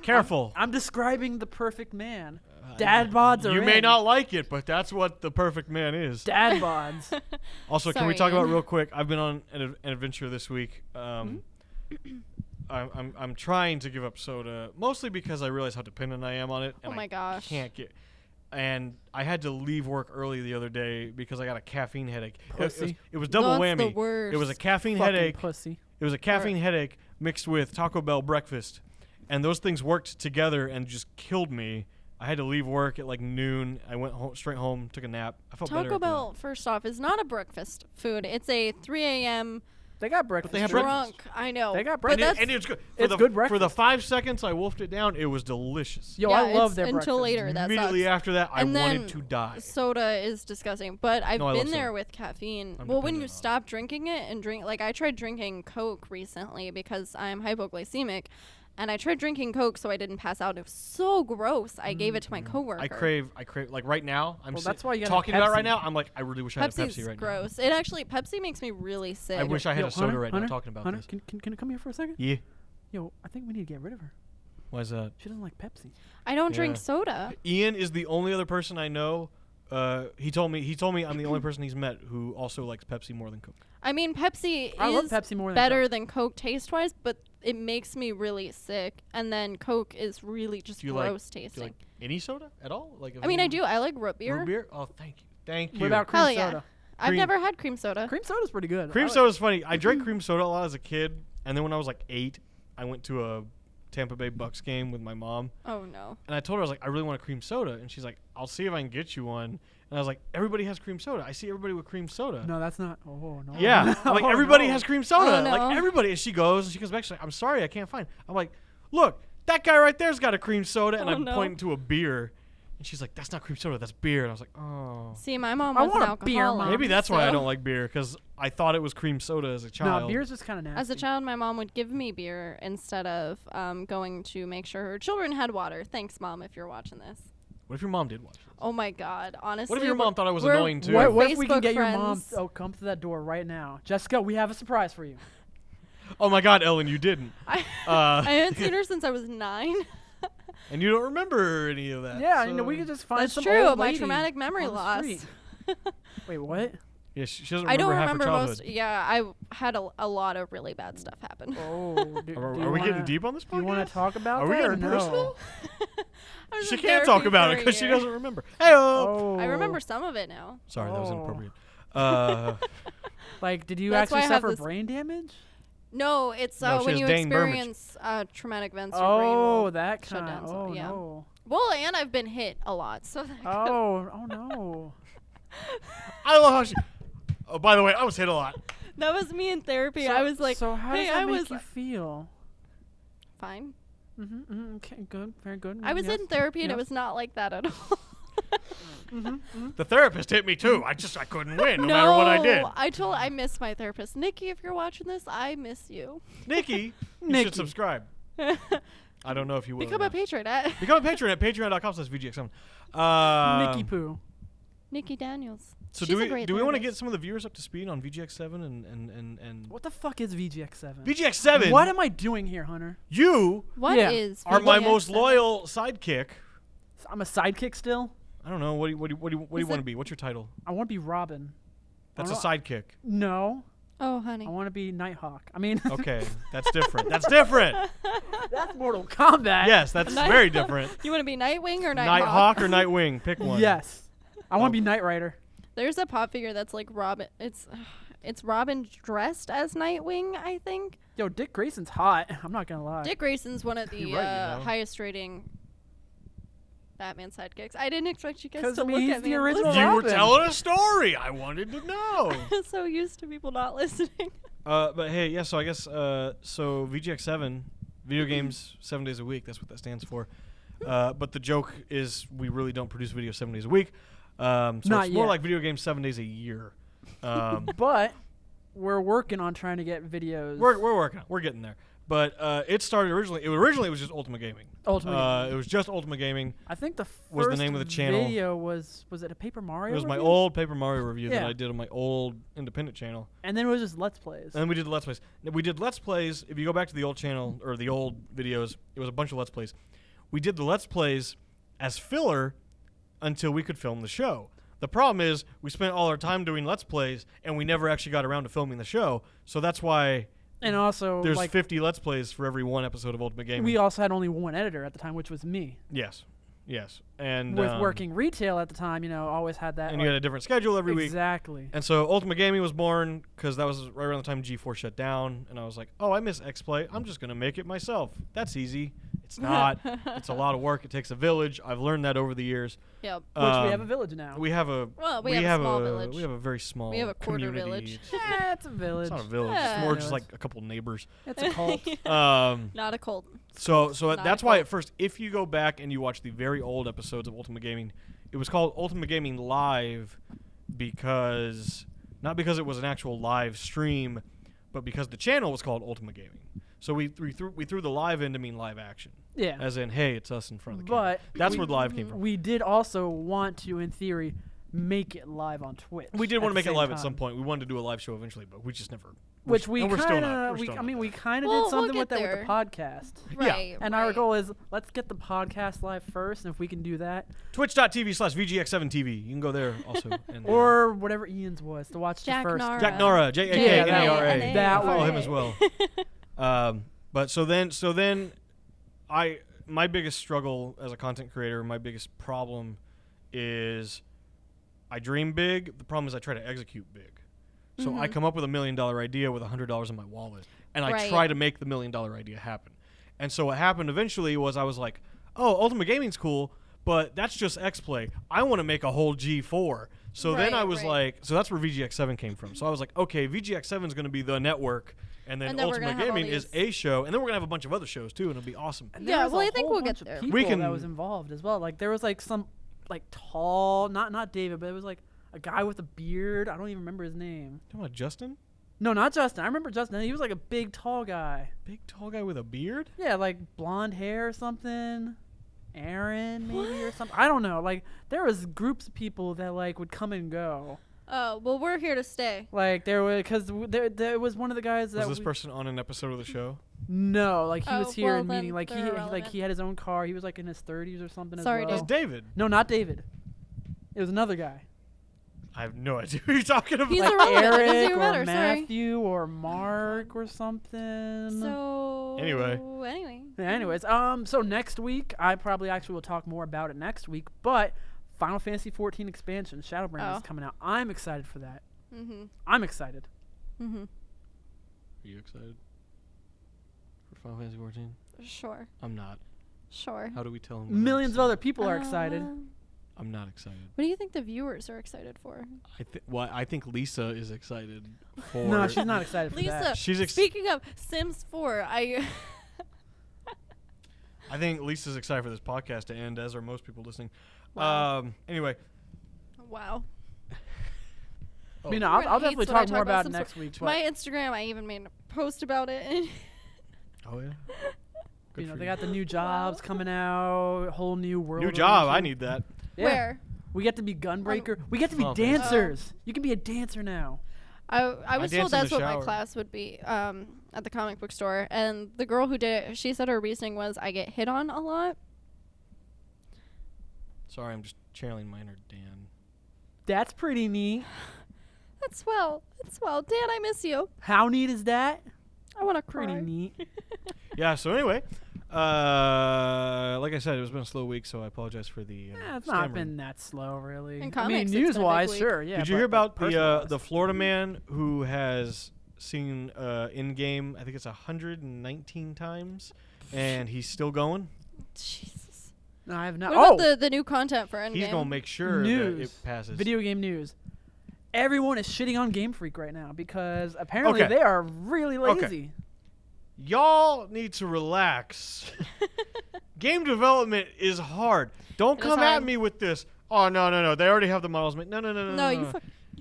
S1: Careful.
S3: I'm describing the perfect man. Dad bods are
S1: You may
S3: in.
S1: not like it, but that's what the perfect man is.
S3: Dad bods.
S1: Also, can we
S2: Sorry,
S1: talk about
S2: Ian.
S1: real quick? I've been on an adventure this week. I'm trying to give up soda, mostly because I realize how dependent I am on it. And
S2: Oh my
S1: I
S2: gosh.
S1: can't get. And I had to leave work early the other day because I got a caffeine headache.
S3: Pussy.
S1: It was double
S2: That's
S1: whammy.
S2: the worst.
S1: It was a caffeine
S3: Fucking
S1: headache.
S3: pussy.
S1: It was a caffeine headache mixed with Taco Bell breakfast, and those things worked together and just killed me. I had to leave work at like noon. I went home, straight home, took a nap. I felt better.
S2: Taco
S1: after that.
S2: Bell, first off, is not a breakfast food. It's a 3 a.m.
S3: They got breakfast.
S1: they have
S3: food.
S1: breakfast.
S2: drunk. I know.
S3: They got
S2: but
S3: breakfast.
S2: that's
S1: And it's good.
S3: It's good
S1: For the
S3: breakfast.
S1: 5 seconds I wolfed it down, it was delicious.
S3: Yo,
S2: yeah,
S3: I love
S2: it's
S3: their
S2: until
S3: breakfast.
S2: later. That
S1: Immediately
S2: sucks.
S1: after that, I
S2: And
S1: wanted
S2: then
S1: to die.
S2: Soda is disgusting, but I've
S1: No, I love
S2: been there
S1: soda.
S2: with caffeine.
S1: I'm
S2: Well, when
S1: dependent
S2: you
S1: on it.
S2: stop drinking it and drink, like I tried drinking Coke recently because I'm hypoglycemic, and I tried drinking Coke so I didn't pass out. It was so gross. I gave it to my coworker.
S1: I crave, like right now, I'm
S3: Well, that's why you gotta
S1: talking
S3: have
S1: about it right
S3: Pepsi.
S1: now. I'm like, I really wish I had a
S2: Pepsi's
S1: Pepsi right
S2: gross. It actually Pepsi makes me really sick.
S1: now. I wish I had
S3: Yo,
S1: a soda
S3: Hunter,
S1: right
S3: Hunter,
S1: now talking about
S3: Hunter,
S1: this.
S3: Can you come here for a second?
S1: Yeah.
S3: Yo, I think we need to get rid of her.
S1: Why is that?
S3: She doesn't like Pepsi.
S2: I don't drink
S1: Yeah.
S2: soda.
S1: Ian is the only other person I know. He told me I'm the only person he's met who also likes Pepsi more than Coke.
S2: I mean, Pepsi
S3: I love
S2: is
S3: Pepsi more than
S2: better
S3: Coke.
S2: than Coke taste-wise, but it makes me really sick. And then Coke is really just
S1: Do you like-
S2: gross
S1: Do
S2: tasting.
S1: you like any soda at all? Like
S2: I mean, I do. I like root beer.
S1: Root beer? Oh, thank you. Thank you.
S3: What about cream
S2: Hell yeah.
S3: soda?
S2: I've
S1: Cream-
S2: never had cream soda.
S3: Cream soda's pretty good.
S1: Cream
S3: I like-
S1: soda's funny. I drank cream soda a lot as a kid, and then when I was like 8, I went to a Tampa Bay Bucks game with my mom,
S2: Oh no.
S1: and I told her, I was like, I really want a cream soda, and she's like, I'll see if I can get you one. And I was like, everybody has cream soda. I see everybody with cream soda.
S3: No, that's not. Oh no.
S1: Yeah, I'm like
S3: Oh,
S1: everybody
S3: no.
S1: has cream soda.
S2: Oh, no.
S1: Like everybody. And she goes and she comes back. She's like, I'm sorry, I can't find. I'm like, look, that guy right there's got a cream soda, and
S2: Oh,
S1: I'm
S2: no.
S1: pointing to a beer, and she's like, that's not cream soda, that's beer. And I was like, oh,
S2: See, my mom
S3: I
S2: was an
S3: want a beer,
S2: alcoholic.
S3: Mom.
S1: maybe that's why I
S2: so-
S1: don't like beer because I thought it was cream soda as a child.
S3: No, beer's just kind of nasty.
S2: As a child, my mom would give me beer instead of going to make sure her children had water. Thanks, Mom, if you're watching this.
S1: What if your mom did watch this?
S2: Oh my God, honestly.
S1: What if your mom thought I was
S2: we're-
S1: annoying too?
S2: we're
S3: What if we can
S2: Facebook
S3: get your mom?
S2: friends.
S3: Oh, come to that door right now, Jessica. We have a surprise for you.
S1: Oh my God, Ellen, you didn't.
S2: I
S1: Uh,
S2: haven't seen her since I was 9.
S1: and you don't remember any of that.
S3: Yeah,
S1: so-
S3: you know we could just find
S2: That's
S3: some
S2: true.
S3: old
S2: My
S3: lady
S2: traumatic memory
S3: on the
S2: loss.
S3: street. Wait, what?
S1: Yeah, she doesn't
S2: I don't
S1: remember half
S2: remember
S1: her childhood.
S2: most. Yeah, I had a lot of really bad stuff happen.
S3: Oh, do
S1: Are,
S3: you
S1: are we getting
S3: wanna-
S1: deep on this
S3: Do you
S1: podcast?
S3: want to talk about
S1: Are we
S3: that or
S1: getting
S3: no?
S1: personal?
S2: I was
S1: She
S2: in
S1: can't talk
S2: therapy
S1: about
S2: for
S1: it
S2: a
S1: because she
S2: year.
S1: doesn't remember. Hey,
S3: Oh,
S2: I remember some of it now.
S1: sorry, that was
S3: Oh.
S1: inappropriate.
S3: Like, did you
S2: That's why
S3: actually
S2: I have
S3: suffer
S2: this-
S3: brain damage?
S2: No, it's
S1: No, she
S2: when
S1: has
S2: you
S1: Dane Burmage.
S2: experience traumatic events. Your brain
S3: Oh,
S2: will
S3: that
S2: shut
S3: kind.
S2: down.
S3: Oh
S2: yeah.
S3: no.
S2: Well, and I've been hit a lot, so. That
S3: Oh no.
S1: I love how she. Oh, by the way, I was hit a lot.
S2: that was me in therapy.
S3: So-
S2: I was like,
S3: so how
S2: hey,
S3: does that
S2: I
S3: make
S2: was
S3: you feel?
S2: fine.
S3: Okay, good, very good.
S2: I was
S3: yes.
S2: in therapy and it
S3: yes.
S2: was not like that at all.
S1: The therapist hit me too. I couldn't win no
S2: no,
S1: matter what I did.
S2: I miss my therapist. Nikki, if you're watching this, I miss you.
S1: Nikki, you
S3: Nikki.
S1: should subscribe. I don't know if you will.
S2: Become a patron at
S1: Become a patron at patreon.com/VGX7.
S3: Nikki Poo.
S2: Nikki Daniels.
S1: So
S2: She's a
S1: do we
S2: great
S1: want to
S2: therapist.
S1: get some of the viewers up to speed on VGX7 and
S3: What the fuck is VGX7?
S1: VGX7?
S3: What am I doing here, Hunter?
S1: You
S2: What
S3: Yeah.
S2: is
S1: are my
S2: VGX7?
S1: most loyal sidekick.
S3: I'm a sidekick still.
S1: I don't know. What do you want to
S2: it-
S1: be? What's your title?
S3: I want to be Robin.
S1: That's a
S3: don't
S1: sidekick.
S3: No,
S2: Oh, honey.
S3: I want to be Nighthawk. I mean,
S1: Okay, that's different. That's different.
S3: that's Mortal Kombat.
S1: Yes, that's
S2: Night-
S1: very different.
S2: You want to be Nightwing or Nighthawk?
S1: Nighthawk or Nightwing? Pick one.
S3: Yes. I want
S1: Oh.
S3: to be Knight Rider.
S2: There's a pop figure that's like Robin. It's Robin dressed as Nightwing, I think.
S3: Yo, Dick Grayson's hot. I'm not gonna lie.
S2: Dick Grayson's one of the
S1: You're right, you know.
S2: highest rating Batman sidekicks. I didn't expect you guys
S3: 'Cause,
S2: to
S3: I mean,
S2: look
S3: he's
S2: at
S3: the
S2: me and
S3: original
S2: listen.
S1: You were
S3: Robin.
S1: telling a story. I wanted to know.
S2: I'm so used to people not listening.
S1: But hey, yeah. So I guess so VGX7, video games 7 days a week. That's what that stands for. But the joke is we really don't produce video 7 days a week. So
S3: Not
S1: it's more
S3: yet.
S1: like video games 7 days a year.
S3: But we're working on trying to get videos.
S1: We're working. We're getting there. But it started originally. It was just Ultimate Gaming.
S3: Ultimate Gaming.
S1: It was just Ultimate Gaming.
S3: I think the first
S1: was the name of the channel.
S3: video was it a Paper Mario?
S1: It was my
S3: review?
S1: old Paper Mario review that
S3: Yeah.
S1: I did on my old independent channel.
S3: And then it was just Let's Plays.
S1: And then we did Let's Plays. We did Let's Plays. If you go back to the old channel or the old videos, it was a bunch of Let's Plays. We did the Let's Plays as filler until we could film the show. The problem is we spent all our time doing Let's Plays and we never actually got around to filming the show. So that's why
S3: And also,
S1: there's
S3: like,
S1: 50 Let's Plays for every one episode of Ultimate Gaming.
S3: we also had only one editor at the time, which was me.
S1: Yes. And
S3: With working retail at the time, always had that.
S1: and you had a different schedule every week.
S3: Exactly.
S1: And so Ultimate Gaming was born because that was right around the time G4 shut down. And I was like, oh, I miss X-Play. I'm just going to make it myself. That's easy. It's not. It's a lot of work. It takes a village. I've learned that over the years.
S2: Yep.
S3: Which we have a village now.
S1: We have a
S2: Well, we have a small village.
S1: We have a very small
S2: We have a quarter
S1: community.
S2: village.
S3: Yeah, it's a village.
S1: It's not a village.
S2: Yeah.
S1: It's more just
S3: Village.
S1: like a couple neighbors.
S3: It's a cult.
S2: Not a cult.
S1: So
S2: Not
S1: that's
S2: a
S1: why
S2: cult.
S1: at first, if you go back and you watch the very old episodes of Ultimate Gaming, it was called Ultimate Gaming Live not because it was an actual live stream, but because the channel was called Ultimate Gaming. So we threw the live in to mean live action,
S3: Yeah.
S1: as in, hey, it's us in front of the camera.
S3: But
S1: That's
S3: we-
S1: where the live came from.
S3: We did also want to, in theory, make it live on Twitch.
S1: We did
S3: at
S1: want to
S3: the
S1: make it
S3: same
S1: live at
S3: time.
S1: some point. We wanted to do a live show eventually, but we just never.
S3: Which we
S1: we're still
S3: kind
S1: not.
S3: of,
S1: We're still
S3: I mean,
S1: not
S3: we
S1: there.
S3: kind of
S2: We'll
S3: did something
S2: get
S3: with that
S2: there.
S3: with the podcast.
S2: Right.
S3: And our goal is let's get the podcast live first, and if we can do that,
S1: Twitch.tv/VGX7TV. You can go there also. And,
S3: or whatever Ian's was to watch
S2: Jack
S3: the first.
S2: Nara.
S1: Jack Nara, J-A-K-N-A-R-A.
S3: That
S1: That follow
S3: way.
S1: him as well. But so then, my biggest struggle as a content creator, my biggest problem is I dream big. The problem is I try to execute big. So I come up with $1 million idea with $100 in my wallet, and I
S2: Right.
S1: try to make the $1 million idea happen. And so what happened eventually was I was like, oh, Ultimate Gaming's cool, but that's just X-Play. I want to make a whole G4. So then I
S2: Right,
S1: was
S2: right.
S1: like, so that's where VGX7 came from. So I was like, okay, VGX7 is going to be the network, and then
S2: And then we're
S1: Ultimate
S2: gonna have all
S1: Gaming is
S2: these-
S1: a show, and then we're going to have a bunch of other shows too, and it'll be awesome.
S3: And
S2: Yeah,
S3: there was
S2: well,
S3: a
S2: I think
S3: whole
S2: we'll get
S3: bunch of
S2: there.
S3: People
S1: We can-
S3: that was involved as well. Like there was like some like tall, not David, but it was like a guy with a beard. I don't even remember his name.
S1: Talking about Justin?
S3: No, not Justin. I remember Justin. He was like a big, tall guy.
S1: Big tall guy with a beard?
S3: Yeah, like blonde hair or something. Aaron maybe or something. I don't know. Like there was groups of people that like would come and go.
S2: Oh, well, we're here to stay.
S3: Like there was because there was one of the guys that
S1: Was this person on an episode of the show?
S3: No, like he
S2: Oh,
S3: was here
S2: well,
S3: in
S2: then
S3: meeting. Like
S2: they're
S3: like
S2: irrelevant.
S3: he had his own car. He was like in his 30s or something
S2: Sorry,
S3: as
S1: It's
S3: well.
S1: David.
S3: No, not David. It was another guy.
S1: I have no idea who you're talking about.
S2: He's
S3: Like
S2: irrelevant. It doesn't
S3: Eric
S2: even
S3: or
S2: matter, sorry.
S3: Matthew or Mark or something.
S2: So
S1: Anyway.
S3: Yeah, anyways, so next week I probably actually will talk more about it next week. But Final Fantasy 14 expansion Shadowbringers
S2: Oh.
S3: is coming out. I'm excited for that.
S2: Mhm.
S3: I'm excited.
S2: Mhm.
S1: Are you excited for Final Fantasy 14?
S2: Sure.
S1: I'm not.
S2: Sure.
S1: How do we tell them? we're not
S3: Millions of
S1: excited?
S3: other people are excited.
S1: I'm not excited.
S2: What do you think the viewers are excited for?
S1: I think Lisa is excited for.
S3: No, she's not excited for
S2: Lisa,
S3: that.
S1: She's
S2: speaking of Sims 4,
S1: I think Lisa's excited for this podcast to end, as are most people listening.
S2: Wow.
S1: Anyway.
S2: Wow.
S3: I mean,
S2: Everyone
S3: I'll
S2: hates
S3: definitely
S2: when I
S3: talk more about it
S2: Sims
S3: next
S2: 4.
S3: week.
S2: To
S3: But
S2: my Instagram, I even made a post about it.
S1: Oh yeah. Good
S3: you know,
S1: for
S3: they
S1: you.
S3: got the new jobs coming out, whole new world.
S1: New job. I
S3: order.
S1: need that.
S3: Yeah.
S2: Where?
S3: We get to be gunbreaker. We get to be
S1: Oh, thanks.
S3: dancers. You can be a dancer now.
S2: I was
S1: dance
S2: told
S1: in
S2: that's
S1: the
S2: what my
S1: shower.
S2: class would be at the comic book store. And the girl who did it, she said her reasoning was I get hit on a lot.
S1: Sorry, I'm just channeling my inner Dan.
S3: That's pretty neat.
S2: That's swell. That's swell. Dan, I miss you.
S3: How neat is that?
S2: I want to cry.
S3: Pretty neat.
S1: Yeah. So anyway, like I said, it's been a slow week, so I apologize for the.
S3: Yeah, it's not
S1: stammering.
S3: been that slow, really.
S2: In
S3: I mean,
S2: comics, it's been a big
S3: news-wise,
S2: week.
S3: sure, yeah.
S1: Did you
S3: but-
S1: hear
S3: but
S1: about
S3: personal-wise.
S1: the Florida man who has seen in game? I think it's 119 times, and he's still going.
S2: Jesus.
S3: No, I have not.
S2: What
S3: Oh,
S2: about the new content for Endgame?
S1: He's gonna make sure that
S3: News.
S1: it passes.
S3: video game news. Everyone is shitting on Game Freak right now because apparently
S1: Okay.
S3: they are really
S1: Okay.
S3: lazy.
S1: Y'all need to relax. Game development is hard. Don't
S2: It is
S1: come at
S2: hard.
S1: me with this. Oh no! They already have the models made. No.
S2: No, you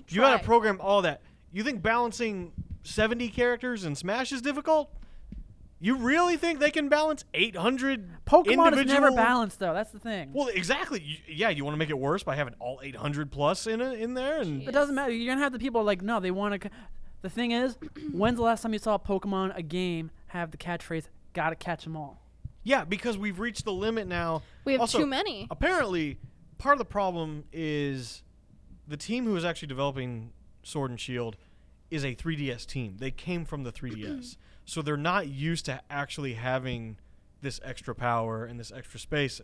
S1: You gotta
S2: try.
S1: program all that. You think balancing 70 characters in Smash is difficult? You really think they can balance 800
S3: Pokemon is
S1: individual?
S3: never balanced, though. That's the thing.
S1: Well, exactly. You want to make it worse by having all 800 plus in there, and
S3: It doesn't matter. You're gonna have the people like, no, they want to. The thing is, when's the last time you saw Pokemon a game have the catchphrase "Gotta catch 'em all"?
S1: yeah, because we've reached the limit now.
S2: We have
S1: Also,
S2: too many.
S1: Apparently, part of the problem is the team who is actually developing Sword and Shield is a 3DS team. They came from the 3DS. So they're not used to actually having this extra power and this extra space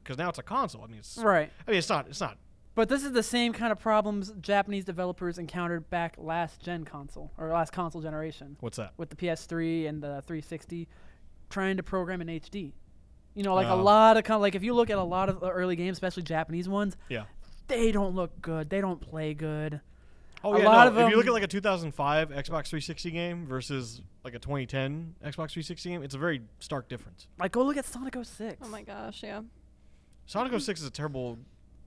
S1: because now it's a console. I mean, it's not.
S3: But this is the same kind of problems Japanese developers encountered back last console generation
S1: What's that?
S3: with the PS3 and the 360, trying to program in HD. You know, like a
S1: Oh.
S3: lot of like if you look at a lot of the early games, especially Japanese ones,
S1: Yeah.
S3: they don't look good. They don't play good.
S1: Oh
S3: A
S1: yeah.
S3: lot
S1: No,
S3: of
S1: if you look
S3: them-
S1: at like a 2005 Xbox 360 game versus like a 2010 Xbox 360 game, it's a very stark difference.
S3: Like go look at Sonic 06.
S2: Oh my gosh, yeah.
S1: Sonic 06 is a terrible.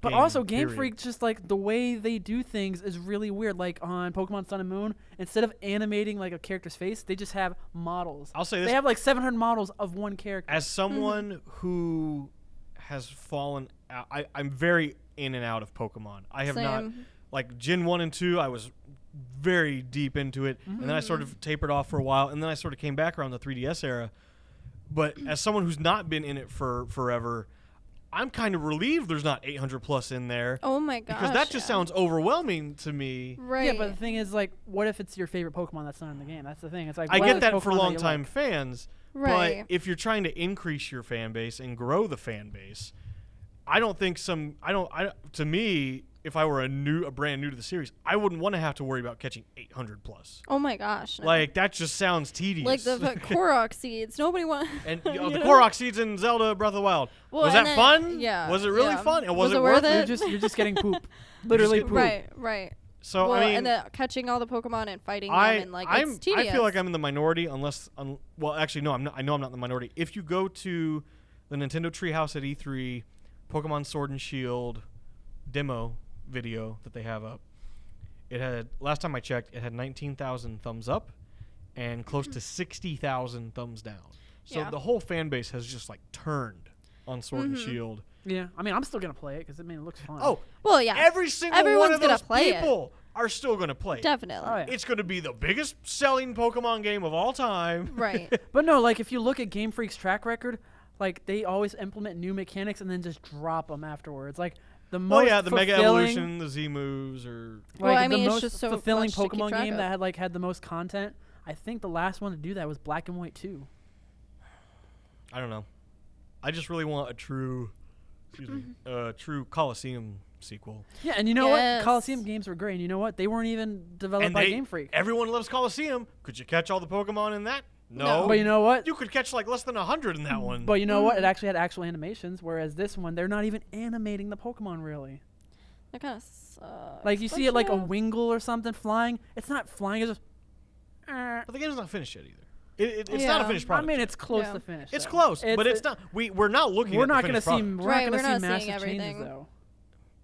S3: But
S1: game,
S3: also, Game
S1: period.
S3: Freak, just like the way they do things is really weird. Like on Pokemon Sun and Moon, instead of animating like a character's face, they just have models.
S1: I'll say this:
S3: They have like 700 models of one character.
S1: as someone who has fallen out, I'm very in and out of Pokemon. I have not
S2: Same.
S1: like Gen 1 and 2. I was very deep into it, and then I sort of tapered off for a while, and then I sort of came back around the 3DS era. But as someone who's not been in it for forever, I'm kind of relieved there's not 800 plus in there
S2: Oh my gosh.
S1: because that just
S2: yeah.
S1: sounds overwhelming to me.
S2: right.
S3: Yeah, but the thing is, like, what if it's your favorite Pokemon that's not in the game? That's the thing. It's like
S1: I
S3: what
S1: get
S3: is
S1: that
S3: Pokemon
S1: for
S3: you
S1: longtime
S3: like?
S1: fans,
S2: right.
S1: but if you're trying to increase your fan base and grow the fan base, I don't think to me, if I were a brand new to the series, I wouldn't want to have to worry about catching 800 plus.
S2: Oh my gosh. no.
S1: Like that just sounds tedious.
S2: Like the Korok seeds. Nobody wants.
S1: and the Korok seeds in Zelda Breath of the Wild.
S2: Well,
S1: was
S2: and
S1: that
S2: then-
S1: fun?
S2: yeah,
S1: Was it really
S2: yeah.
S1: fun? And
S2: Was
S1: was
S2: it
S1: worth
S2: worth
S1: it?
S2: it?
S3: You're just getting poop. Literally poop.
S2: Right.
S1: So
S2: well,
S1: I mean,
S2: and then catching all the Pokemon and fighting them and like
S1: I
S2: it's tedious.
S1: feel like I'm in the minority well, actually no, I'm not. I know I'm not in the minority. If you go to the Nintendo Treehouse at E3, Pokemon Sword and Shield demo video that they have up, it had, last time I checked, it had 19,000 thumbs up and close to 60,000 thumbs down. So
S2: Yeah.
S1: the whole fan base has just like turned on Sword and Shield.
S3: Yeah, I mean, I'm still gonna play it because I mean, it looks fun.
S1: Oh,
S2: Well, yeah.
S1: every single one
S2: Everyone's
S1: of
S2: gonna
S1: those
S2: play it.
S1: people are still going to play it.
S2: Definitely.
S3: Oh, yeah.
S1: It's going to be the biggest selling Pokemon game of all time.
S2: Right.
S3: But no, like if you look at Game Freak's track record, like they always implement new mechanics and then just drop them afterwards. Like the most
S1: Oh yeah, the Mega
S3: fulfilling-
S1: Evolution, the Z moves, or
S2: Well, I
S3: the
S2: mean, it's
S3: most
S2: just so
S3: fulfilling
S2: much to keep
S3: Pokemon
S2: track
S3: game
S2: of.
S3: that had the most content. I think the last one to do that was Black and White 2.
S1: I don't know. I just really want a true, true Coliseum sequel.
S3: Yeah, and you know what?
S2: Yes.
S3: Coliseum games were great. And you know what? They weren't even developed
S1: And
S3: by Game Freak.
S1: everyone loves Coliseum. Could you catch all the Pokemon in that?
S2: No.
S3: But you know what?
S1: You could catch like less than 100 in that one.
S3: But you know what? It actually had actual animations, whereas this one, they're not even animating the Pokemon really.
S2: That kind of sucks.
S3: Like you see it like a Wingull or something flying. It's not flying. It's just.
S1: But the game's not finished yet either. It's not a
S2: Yeah.
S1: finished
S3: I
S1: product.
S3: mean,
S1: yet.
S3: it's close
S2: Yeah.
S3: to finish.
S1: It's
S3: though.
S1: close, but it's not. We're not looking.
S3: We're
S1: at
S3: not
S1: the
S3: gonna
S1: finished
S3: see.
S1: product.
S3: We're
S2: Right,
S3: not
S2: we're
S3: gonna
S2: not
S3: see
S2: seeing
S3: massive
S2: everything.
S3: changes though.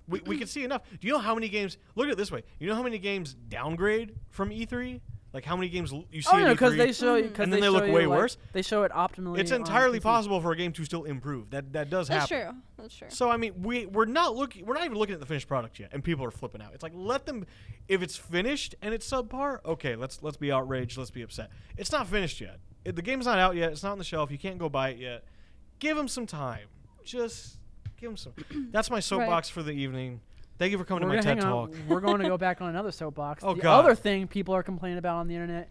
S1: We can see enough. Do you know how many games? Look at it this way. You know how many games downgrade from E3? Like how many games you see
S3: Oh,
S1: in
S3: no, because
S1: E3,
S3: they show you,
S1: and then they look way worse.
S3: They show it optimally.
S1: It's
S3: on
S1: entirely
S3: PC.
S1: possible for a game to still improve. That does
S2: That's
S1: happen.
S2: true. That's true.
S1: So I mean, we're not even looking at the finished product yet, and people are flipping out. It's like let them, if it's finished and it's subpar, okay, let's be outraged, let's be upset. It's not finished yet. The game's not out yet. It's not on the shelf. You can't go buy it yet. Give them some time. Just give them some. That's my soapbox for the evening. Thank you for coming to my TED Talk.
S3: We're going to go back on another soapbox.
S1: Oh,
S3: the
S1: God.
S3: other thing people are complaining about on the internet,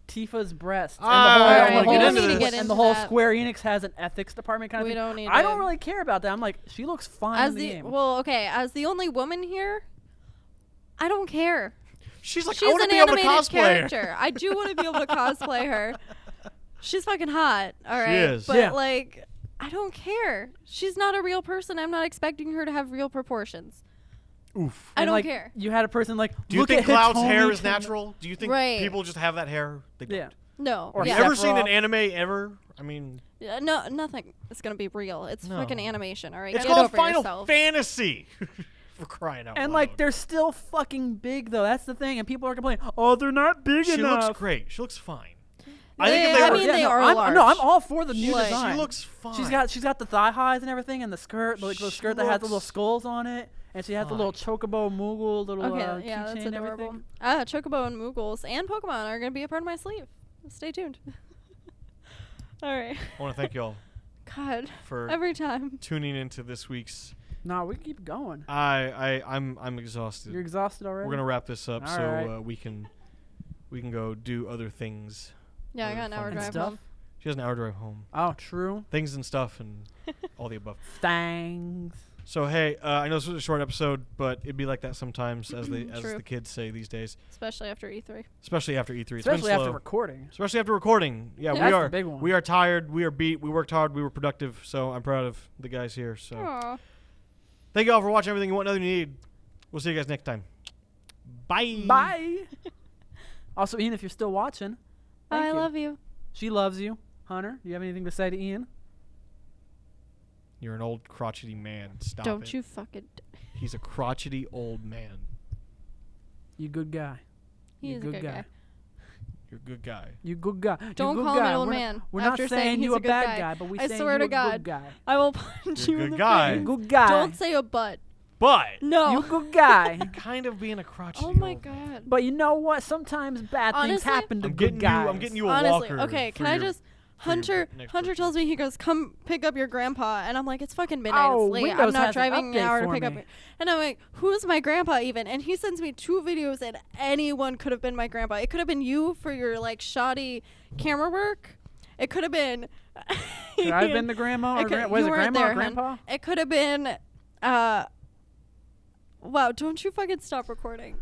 S3: Tifa's breasts.
S1: I
S2: wanna get into this.
S3: And the whole Square Enix has an ethics department kind of
S2: We
S3: thing.
S2: don't need
S3: I
S2: to-
S3: don't really care about that. I'm like, she looks fine
S2: As
S3: in the
S2: the
S3: game.
S2: well, okay, as the only woman here, I don't care.
S1: She's like, I
S2: She's
S1: want
S2: an
S1: to be able to
S2: animated
S1: cosplay her.
S2: character. I do want to be able to cosplay her. She's fucking hot, all right.
S1: is.
S2: But
S3: Yeah.
S2: like, I don't care. She's not a real person. I'm not expecting her to have real proportions.
S1: Oof.
S2: I
S3: And,
S2: don't
S3: like,
S2: care.
S3: You had a person like,
S1: Do you
S3: look
S1: think
S3: at
S1: Cloud's
S3: Hitomi
S1: hair is
S3: Kano-
S1: natural? Do you think
S2: Right.
S1: people just have that hair? They don't.
S3: Yeah.
S2: No.
S3: Or
S2: yeah.
S1: Have you ever seen
S3: Sephiroth.
S1: an anime ever? I mean,
S2: No, nothing is gonna be real. It's
S1: No.
S2: fucking animation, all right.
S1: it's
S2: Get
S1: called
S2: over
S1: Final
S2: yourself.
S1: Fantasy. For crying out
S3: And
S1: loud.
S3: like, they're still fucking big though. That's the thing. And people are complaining, oh, they're not big
S1: she
S3: enough.
S1: looks great. She looks fine.
S2: I mean, they
S3: no,
S2: are
S3: I'm,
S2: large.
S3: No, I'm all for the new
S2: Like-
S3: design.
S1: She looks fine.
S3: She's got the thigh highs and everything, and the skirt, like the
S1: She
S3: skirt that has the little
S1: looks
S3: skulls on it, and she has the little chocobo Moogle little
S2: Okay, yeah, that's
S3: keychain and
S2: adorable.
S3: everything.
S2: Chocobo and Moogles and Pokemon are gonna be a part of my sleeve. Stay tuned. All right.
S1: I want to thank y'all
S2: God,
S1: for
S2: every time.
S1: tuning into this week's.
S3: Nah, we keep going.
S1: I'm exhausted.
S3: You're exhausted already.
S1: We're gonna wrap this up
S3: All
S1: so
S3: right.
S1: we can go do other things.
S2: Yeah, I
S1: Other
S2: got an hour
S1: fun
S2: drive
S3: stuff.
S2: home.
S1: She has an hour drive home.
S3: Oh, true.
S1: Things and stuff and all the above.
S3: Thanks.
S1: So hey, I know this was a short episode, but it'd be like that sometimes, as
S2: True.
S1: the kids say these days,
S2: Especially after E3.
S1: especially after E3. It's been
S3: Especially after
S1: slow.
S3: recording.
S1: Especially after recording. Yeah,
S2: Yeah.
S1: we
S3: That's
S1: are.
S3: the big one.
S1: We are tired. We are beat. We worked hard. We were productive. So I'm proud of the guys here. So
S2: Aw.
S1: thank you all for watching everything you want, nothing you need. We'll see you guys next time. Bye.
S3: Bye. Also, Ian, if you're still watching, thank
S2: I
S3: you.
S2: love you.
S3: She loves you. Hunter, do you have anything to say to Ian?
S1: You're an old crotchety man. Stop
S2: Don't
S1: it.
S2: you fucking.
S1: He's a crotchety old man.
S3: You good guy.
S2: He
S3: You
S2: is a good guy.
S1: You're a good guy.
S3: You good guy.
S2: Don't
S3: you good
S2: call him
S3: guy.
S2: an old
S3: We're
S2: man.
S3: We're
S2: after
S3: not saying
S2: he's
S3: you
S2: a
S3: a
S2: good
S3: bad
S2: guy.
S3: guy, but we
S2: I
S3: saying
S2: swear
S3: you
S2: to
S3: a
S2: God.
S3: good guy.
S2: I will punch
S1: You're
S2: you
S1: a
S2: in
S1: good
S2: the
S1: guy.
S2: face.
S3: Good guy.
S2: Don't say a butt.
S1: But
S2: No.
S3: You good guy.
S1: kind of being a crotchety.
S2: Oh my
S1: old man.
S2: God.
S3: But you know what? Sometimes bad things
S2: Honestly,
S3: happen to
S1: I'm
S3: good
S1: getting you.
S3: guys.
S1: I'm getting you a
S2: Honestly,
S1: walker.
S2: okay.
S1: for
S2: Can I
S1: your-
S2: just?
S1: for your
S2: Hunter
S1: next
S2: Hunter
S1: birthday.
S2: tells me, he goes, "Come pick up your grandpa," and I'm like, "It's fucking midnight.
S3: Oh,
S2: It's late.
S3: Windows
S2: I'm not
S3: has an
S2: driving an
S3: update
S2: hour to
S3: for
S2: pick up."
S3: me.
S2: And I'm like, "Who's my grandpa even?" And he sends me 2 videos, and anyone could have been my grandpa. It could have been you for your like shoddy camera work. It could have been.
S3: Could I have been the grandma or was
S2: you
S3: it
S2: weren't
S3: grandma
S2: there,
S3: or
S2: hun.
S3: grandpa?
S2: It could have been. Wow! Don't you fucking stop recording.